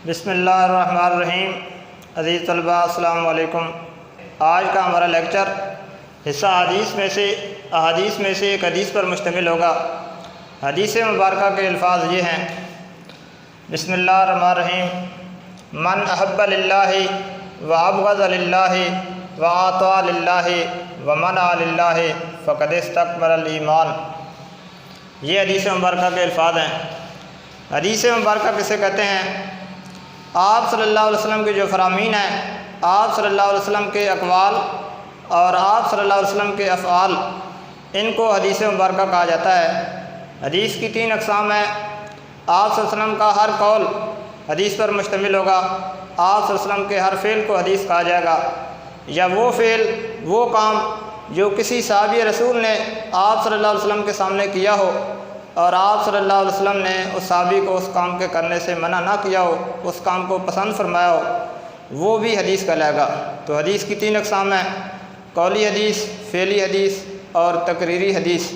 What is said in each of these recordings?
بسم اللہ الرحمن الرحیم۔ عزیز طلباء السلام علیکم۔ آج کا ہمارا لیکچر حصہ احادیث میں سے ایک حدیث پر مشتمل ہوگا۔ حدیث مبارکہ کے الفاظ یہ ہیں: بسم اللہ الرحمن الرحیم۔ من احب للہ وابغض للہ واعطى للہ ومنع للہ فقد استکمل الایمان۔ یہ حدیث مبارکہ کے الفاظ ہیں۔ حدیث مبارکہ کسے کہتے ہیں؟ آپ صلی اللہ علیہ وسلم کے جو فرامین ہیں، آپ صلی اللہ علیہ وسلم کے اقوال اور آپ صلی اللہ علیہ وسلم کے افعال، ان کو حدیث مبارکہ کہا جاتا ہے۔ حدیث کی 3 اقسام ہیں۔ آپ صلی اللہ علیہ وسلم کا ہر قول حدیث پر مشتمل ہوگا۔ آپ صلی اللہ علیہ وسلم کے ہر فعل کو حدیث کہا جائے گا، یا وہ فعل، وہ کام جو کسی صحابی رسول نے آپ صلی اللہ علیہ وسلم کے سامنے کیا ہو اور آپ صلی اللہ علیہ وسلم نے اس صحابی کو اس کام کے کرنے سے منع نہ کیا ہو، اس کام کو پسند فرمایا ہو، وہ بھی حدیث کہلائے گا۔ تو حدیث کی 3 اقسام ہیں: قولی حدیث، فعلی حدیث اور تقریری حدیث۔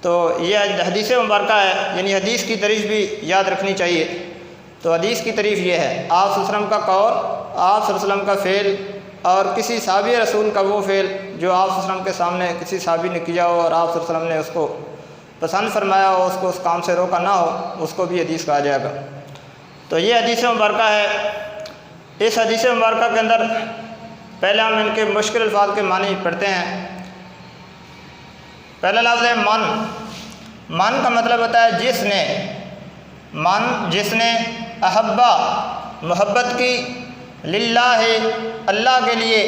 تو یہ حدیث مبارکہ ہے، یعنی حدیث کی تعریف بھی یاد رکھنی چاہیے۔ تو حدیث کی تعریف یہ ہے: آپ صلی اللہ علیہ وسلم کا قول، آپ صلی اللہ علیہ وسلم کا فعل اور کسی صحابی رسول کا وہ فعل جو آپ صلی اللہ علیہ وسلم کے سامنے کسی صحابی نے کیا ہو اور آپ صلی اللہ علیہ وسلم نے اس کو پسند فرمایا ہو، اس کو اس کام سے روکا نہ ہو، اس کو بھی حدیث کہا جائے گا۔ تو یہ حدیث مبارکہ ہے۔ اس حدیث مبارکہ کے اندر پہلے ہم ان کے مشکل الفاظ کے معنی پڑھتے ہیں۔ پہلا لفظ ہے من۔ من کا مطلب ہوتا ہے جس نے، من جس نے، احبا محبت کی، للہ اللہ کے لیے،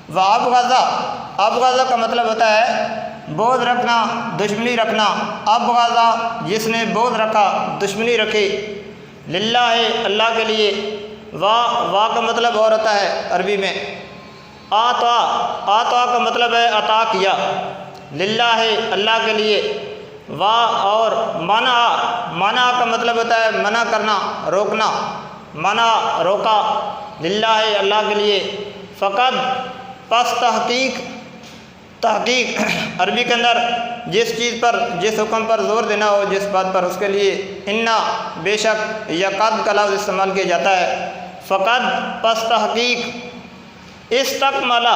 وابغضا، ابغضا کا مطلب ہوتا ہے بغض رکھنا، دشمنی رکھنا۔ ابغضا جس نے بغض رکھا، دشمنی رکھی، للہ اللہ کے لیے۔ وا کا مطلب اور ہوتا ہے عربی میں آتا کا مطلب ہے عطا کیا، للہ اللہ کے لیے۔ اور منع کا مطلب ہوتا ہے منع کرنا، روکنا، منع روکا، للہ اللہ کے لیے۔ فقط پس تحقیق عربی کے اندر جس چیز پر، جس حکم پر زور دینا ہو، جس بات پر، اس کے لیے انا بے شک یا قد کا لفظ استعمال کیا جاتا ہے۔ فقط پس تحقیق، استکملا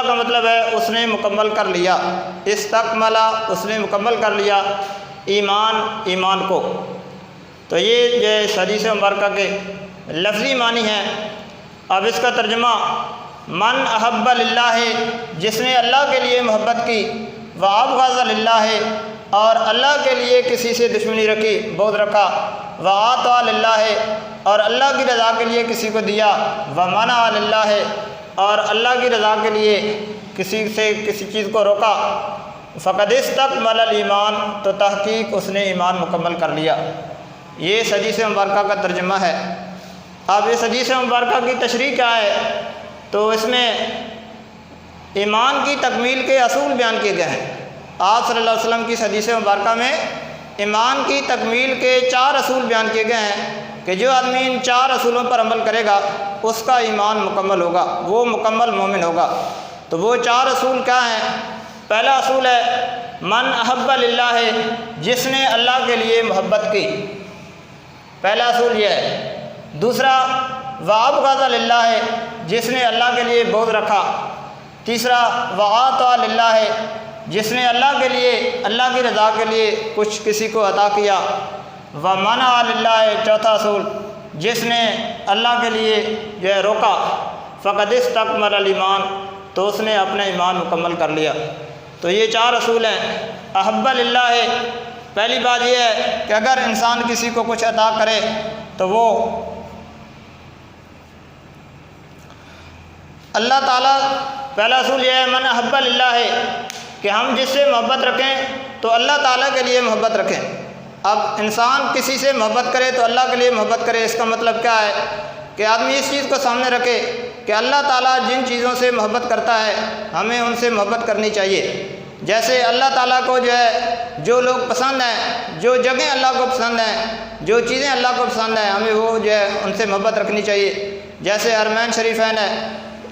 کا مطلب ہے اس نے مکمل کر لیا، استکملا اس نے مکمل کر لیا ایمان کو۔ تو یہ جو حدیث مبارکہ کے لفظی معنی ہیں۔ اب اس کا ترجمہ: من احب للہ جس نے اللہ کے لیے محبت کی، وابغض للہ اور اللہ کے لیے کسی سے دشمنی رکھی، بغض رکھا، واعطى للہ اور اللہ کی رضا کے لیے کسی کو دیا، ومنع للہ اور اللہ کی رضا کے لیے کسی سے کسی چیز کو روکا، فقد استکمل الایمان تو تحقیق اس نے ایمان مکمل کر لیا۔ یہ اس حدیث مبارکہ کا ترجمہ ہے۔ اب اس حدیث مبارکہ کی تشریح کیا ہے؟ تو اس میں ایمان کی تکمیل کے اصول بیان کیے گئے ہیں۔ آپ صلی اللہ علیہ وسلم کی اس حدیث مبارکہ میں ایمان کی تکمیل کے 4 اصول بیان کیے گئے ہیں کہ جو آدمی ان 4 اصولوں پر عمل کرے گا اس کا ایمان مکمل ہوگا، وہ مکمل مومن ہوگا۔ تو وہ 4 اصول کیا ہیں؟ پہلا اصول ہے من احب للہ جس نے اللہ کے لیے محبت کی، پہلا اصول یہ ہے۔ دوسرا وابغض للہ جس نے اللہ کے لیے بغض رکھا۔ تیسرا واعطى للہ جس نے اللہ کے لیے، اللہ کی رضا کے لیے کچھ کسی کو عطا کیا۔ ومنع للہ چوتھا اصول جس نے اللہ کے لیے جو ہے روکا۔ فقد استکمل الایمان تو اس نے اپنا ایمان مکمل کر لیا۔ تو یہ 4 اصول ہیں۔ احب للہ پہلی بات یہ ہے کہ اگر انسان کسی کو کچھ عطا کرے تو وہ اللہ تعالیٰ، پہلا اصول یہ ہے من احب للہ کہ ہم جس سے محبت رکھیں تو اللہ تعالیٰ کے لیے محبت رکھیں۔ اب انسان کسی سے محبت کرے تو اللہ کے لیے محبت کرے، اس کا مطلب کیا ہے کہ آدمی اس چیز کو سامنے رکھے کہ اللہ تعالیٰ جن چیزوں سے محبت کرتا ہے ہمیں ان سے محبت کرنی چاہیے۔ جیسے اللہ تعالیٰ کو جو ہے جو لوگ پسند ہیں، جو جگہیں اللہ کو پسند ہیں، جو چیزیں اللہ کو پسند ہیں، ہمیں وہ جو ہے ان سے محبت رکھنی چاہیے۔ جیسے حرمین شریفین ہے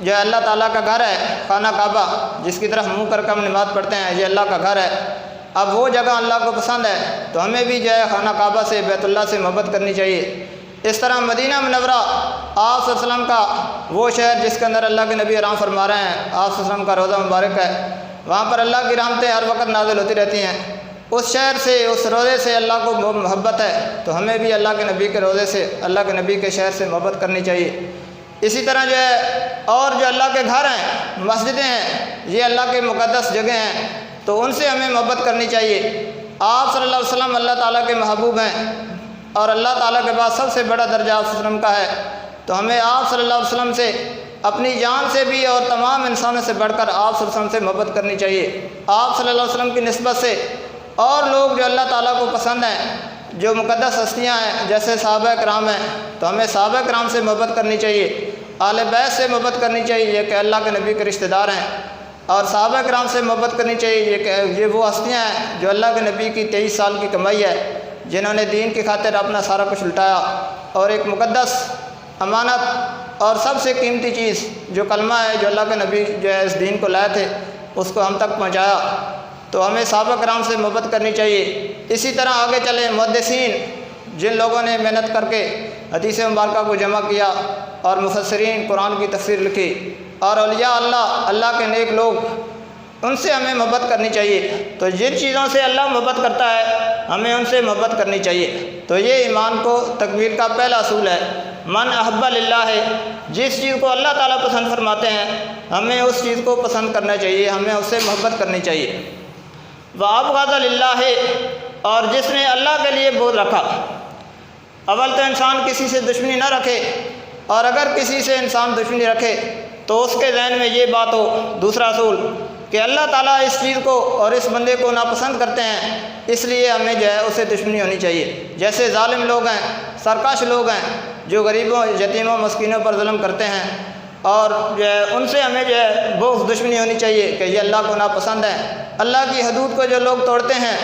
جو اللہ تعالیٰ کا گھر ہے، خانہ کعبہ جس کی طرف منہ کر کے ہم نماز پڑھتے ہیں، یہ اللہ کا گھر ہے۔ اب وہ جگہ اللہ کو پسند ہے تو ہمیں بھی جو ہے خانہ کعبہ سے، بیت اللہ سے محبت کرنی چاہیے۔ اس طرح مدینہ منورہ آپ صلی اللہ علیہ وسلم کا وہ شہر جس کے اندر اللہ کے نبی آرام فرما رہے ہیں، آپ صلی اللہ علیہ وسلم کا روضہ مبارک ہے، وہاں پر اللہ کی رحمتیں ہر وقت نازل ہوتی رہتی ہیں۔ اس شہر سے، اس روضے سے اللہ کو محبت ہے، تو ہمیں بھی اللہ کے نبی کے روضے سے، اللہ کے نبی کے شہر سے محبت کرنی چاہیے۔ اسی طرح جو ہے اور جو اللہ کے گھر ہیں، مسجدیں ہیں، یہ اللہ کے مقدس جگہ ہیں، تو ان سے ہمیں محبت کرنی چاہیے۔ آپ صلی اللہ علیہ وسلم اللہ تعالیٰ کے محبوب ہیں، اور اللہ تعالیٰ کے بعد سب سے بڑا درجہ آپ صلی اللہ علیہ وسلم کا ہے، تو ہمیں آپ صلی اللہ علیہ وسلم سے اپنی جان سے بھی اور تمام انسانوں سے بڑھ کر آپ صلی اللہ علیہ وسلم سے محبت کرنی چاہیے۔ آپ صلی اللہ علیہ وسلم کی نسبت سے اور لوگ جو اللہ تعالیٰ کو پسند ہیں، جو مقدس ہستیاں ہیں جیسے صحابہ کرام ہیں، تو ہمیں صحابہ کرام سے محبت کرنی چاہیے، اہل بیت سے محبت کرنی چاہیے، یہ کہ اللہ کے نبی کے رشتہ دار ہیں، اور صحابہ کرام سے محبت کرنی چاہیے، یہ کہ یہ وہ ہستیاں ہیں جو اللہ کے نبی کی 23 سال کی کمائی ہے، جنہوں نے دین کی خاطر اپنا سارا کچھ لٹایا، اور ایک مقدس امانت اور سب سے قیمتی چیز جو کلمہ ہے، جو اللہ کے نبی جو ہے اس دین کو لائے تھے، اس کو ہم تک پہنچایا، تو ہمیں صحابہ کرام سے محبت کرنی چاہیے۔ اسی طرح آگے چلیں، محدثین جن لوگوں نے محنت کر کے حدیث مبارکہ کو جمع کیا، اور مفسرین قرآن کی تفسیر لکھی، اور اولیاء اللہ کے نیک لوگ، ان سے ہمیں محبت کرنی چاہیے۔ تو جن چیزوں سے اللہ محبت کرتا ہے ہمیں ان سے محبت کرنی چاہیے۔ تو یہ ایمان کو تکمیل کا پہلا اصول ہے، من احب للہ ہے، جس چیز کو اللہ تعالیٰ پسند فرماتے ہیں ہمیں اس چیز کو پسند کرنا چاہیے، ہمیں اس سے محبت کرنی چاہیے۔ وَأَبْغَضَ لِلَّهِ، اور جس نے اللہ کے لیے بغض رکھا۔ اول تو انسان کسی سے دشمنی نہ رکھے، اور اگر کسی سے انسان دشمنی رکھے تو اس کے ذہن میں یہ بات ہو، دوسرا اصول، کہ اللہ تعالیٰ اس چیز کو اور اس بندے کو ناپسند کرتے ہیں، اس لیے ہمیں جو ہے اسے دشمنی ہونی چاہیے۔ جیسے ظالم لوگ ہیں، سرکش لوگ ہیں، جو غریبوں، یتیموں، مسکینوں پر ظلم کرتے ہیں، اور جو ہے ان سے ہمیں جو ہے بغض، دشمنی ہونی چاہیے کہ یہ اللہ کو ناپسند ہے۔ اللہ کی حدود کو جو لوگ توڑتے ہیں،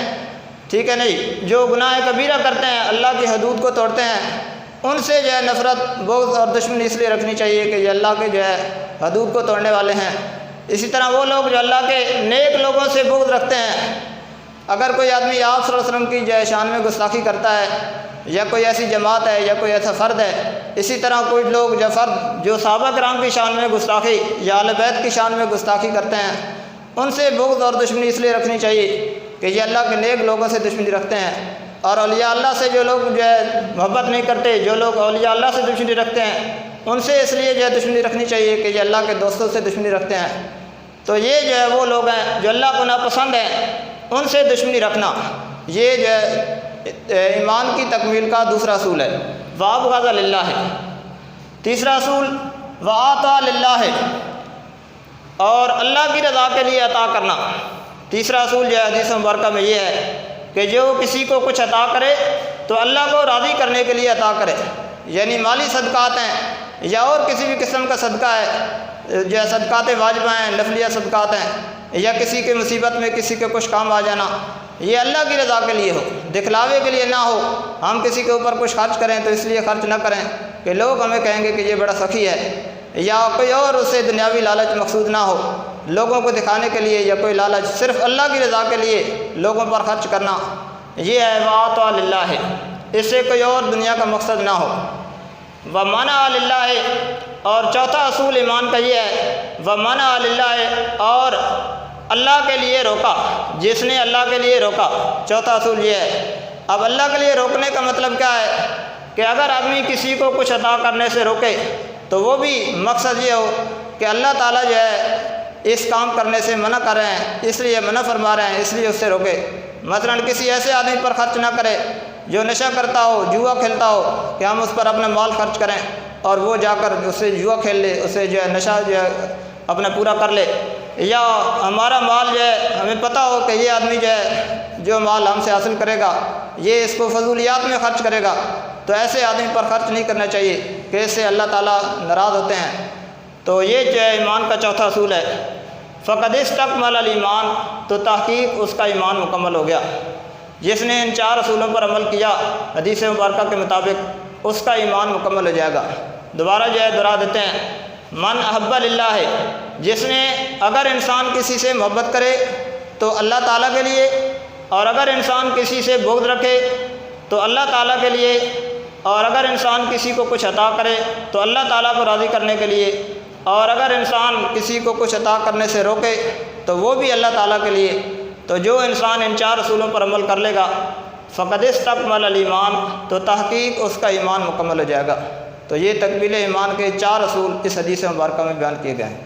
ٹھیک ہے نہیں، جو گناہ کبیرہ کرتے ہیں، اللہ کی حدود کو توڑتے ہیں، ان سے جو ہے نفرت، بغض اور دشمنی اس لیے رکھنی چاہیے کہ یہ اللہ کے جو ہے حدود کو توڑنے والے ہیں۔ اسی طرح وہ لوگ جو اللہ کے نیک لوگوں سے بغض رکھتے ہیں، اگر کوئی آدمی آپ صلی اللہ علیہ وسلم کی جو ہے شان میں گستاخی کرتا ہے، یا کوئی ایسی جماعت ہے، یا کوئی ایسا فرد ہے، اسی طرح کوئی لوگ جو فرد جو صحابہ کرام کی شان میں گستاخی یا اہل بیت کی شان میں گستاخی کرتے ہیں، ان سے بغض اور دشمنی اس لیے رکھنی چاہیے کہ یہ اللہ کے نیک لوگوں سے دشمنی رکھتے ہیں۔ اور اولیاء اللہ سے جو لوگ جو ہے محبت نہیں کرتے، جو لوگ اولیاء اللہ سے دشمنی رکھتے ہیں، ان سے اس لیے جو ہے دشمنی رکھنی چاہیے کہ یہ اللہ کے دوستوں سے دشمنی رکھتے ہیں۔ تو یہ جو ہے وہ لوگ ہیں جو اللہ کو ناپسند ہیں، ان سے دشمنی رکھنا، یہ جو ہے ایمان کی تکمیل کا دوسرا اصول ہے۔ وَأَبْغَضَ لِلَّهِ، تیسرا اصول وَآتَى لِلَّهِ، اور اللہ کی رضا کے لیے عطا کرنا۔ تیسرا اصول جو ہے حدیث مبارکہ میں یہ ہے کہ جو کسی کو کچھ عطا کرے تو اللہ کو راضی کرنے کے لیے عطا کرے، یعنی مالی صدقات ہیں یا اور کسی بھی قسم کا صدقہ ہے، جو ہے صدقات واجبہ ہیں، نفلیہ صدقات ہیں، یا کسی کے مصیبت میں کسی کے کچھ کام آ جانا، یہ اللہ کی رضا کے لیے ہو، دکھلاوے کے لیے نہ ہو۔ ہم کسی کے اوپر کچھ خرچ کریں تو اس لیے خرچ نہ کریں کہ لوگ ہمیں کہیں گے کہ یہ بڑا سخی ہے، یا کوئی اور اسے دنیاوی لالچ مقصود نہ ہو، لوگوں کو دکھانے کے لیے یا کوئی لالچ، صرف اللہ کی رضا کے لیے لوگوں پر خرچ کرنا، یہ ہے وَآتَى لِلَّهِ، اس سے کوئی اور دنیا کا مقصد نہ ہو۔ وَمَنَعَ لِلَّهِ، اور چوتھا اصول ایمان کا یہ ہے وَمَنَعَ لِلَّهِ، اور اللہ کے لیے روکا، جس نے اللہ کے لیے روکا، چوتھا اصول یہ ہے۔ اب اللہ کے لیے روکنے کا مطلب کیا ہے کہ اگر آدمی کسی کو کچھ عطا کرنے سے روکے تو وہ بھی مقصد یہ ہو کہ اللہ تعالیٰ جو ہے اس کام کرنے سے منع کر رہے ہیں، اس لیے منع فرما رہے ہیں، اس لیے اس سے روکے۔ مثلا کسی ایسے آدمی پر خرچ نہ کرے جو نشہ کرتا ہو، جوا کھیلتا ہو، کہ ہم اس پر اپنا مال خرچ کریں اور وہ جا کر اس سے جوا کھیل لے، اسے جو ہے نشہ جو ہے اپنا پورا کر لے، یا ہمارا مال جو ہے ہمیں پتہ ہو کہ یہ آدمی جو ہے جو مال ہم سے حاصل کرے گا یہ اس کو فضولیات میں خرچ کرے گا، تو ایسے آدمی پر خرچ نہیں کرنا چاہیے کہ اس سے اللہ تعالیٰ ناراض ہوتے ہیں۔ تو یہ جو ہے ایمان کا چوتھا اصول ہے۔ فَقَدِ اسْتَكْمَلَ الْإِيمَانَ، تو تحقیق اس کا ایمان مکمل ہو گیا۔ جس نے ان چار اصولوں پر عمل کیا حدیث مبارکہ کے مطابق، اس کا ایمان مکمل ہو جائے گا۔ دوبارہ جو ہے دہرا دیتے ہیں، من احب للہ، جس نے اگر انسان کسی سے محبت کرے تو اللہ تعالیٰ کے لیے، اور اگر انسان کسی سے بغض رکھے تو اللہ تعالیٰ کے لیے، اور اگر انسان کسی کو کچھ عطا کرے تو اللہ تعالیٰ کو راضی کرنے کے لیے، اور اگر انسان کسی کو کچھ عطا کرنے سے روکے تو وہ بھی اللہ تعالیٰ کے لیے۔ تو جو انسان ان 4 اصولوں پر عمل کر لے گا فقد استکمل الایمان، تو تحقیق اس کا ایمان مکمل ہو جائے گا۔ تو یہ تکمیل ایمان کے 4 اصول اس حدیث مبارکہ میں بیان کیے گئے ہیں۔